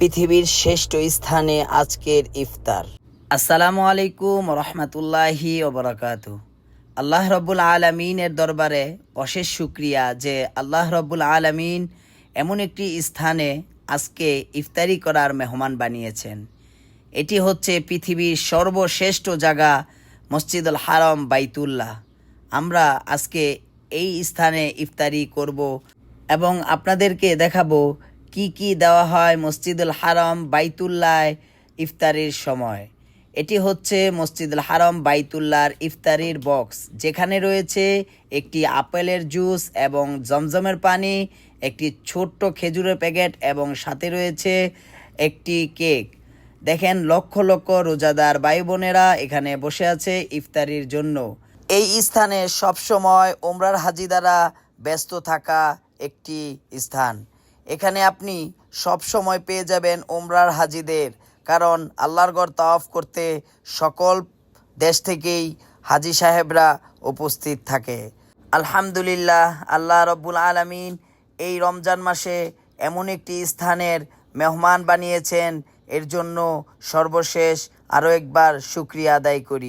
পৃথিবীর শ্রেষ্ঠ স্থানে আজকের ইফতার। আসসালামু আলাইকুম রহমতুল্লাহি ওবরাকাতু। আল্লাহ রব্বুল আলমিনের দরবারে অশেষ শুক্রিয়া যে আল্লাহ রব্বুল আলমিন এমন একটি স্থানে আজকে ইফতারি করার মেহমান বানিয়েছেন। এটি হচ্ছে পৃথিবীর সর্বশ্রেষ্ঠ জায়গা মসজিদুল হারাম বাইতুল্লাহ। আমরা আজকে এই স্থানে ইফতারি করব এবং আপনাদেরকে দেখাবো কি কি দেওয়া হয় মসজিদুল হারাম বাইতুল্লাহ ইফতারির সময়। এটি হচ্ছে মসজিদুল হারাম বাইতুল্লাহর ইফতারির বক্স, যেখানে রয়েছে একটি আপেলের জুস এবং জমজমের পানি, একটি ছোট্ট খেজুরের প্যাকেট এবং সাথে রয়েছে একটি কেক। দেখেন, লক্ষ লক্ষ রোজাদার ভাই বোনেরা এখানে বসে আছে ইফতারির জন্য। এই স্থানে সবসময় ওমরার হাজি দ্বারা ব্যস্ত থাকা একটি স্থান। এখানে আপনি সব সময় পেয়ে যাবেন ওমরার হাজিদের, কারণ আল্লাহর ঘর তাওয়াফ করতে সকল দেশ থেকেই হাজি সাহেবরা উপস্থিত থাকে। আলহামদুলিল্লাহ, আল্লাহ রব্বুল আলামিন এই রমজান মাসে এমন একটি স্থানের মেহমান বানিয়েছেন, এর জন্য সর্বশেষ আরও একবার শুকরিয়া আদায় করি।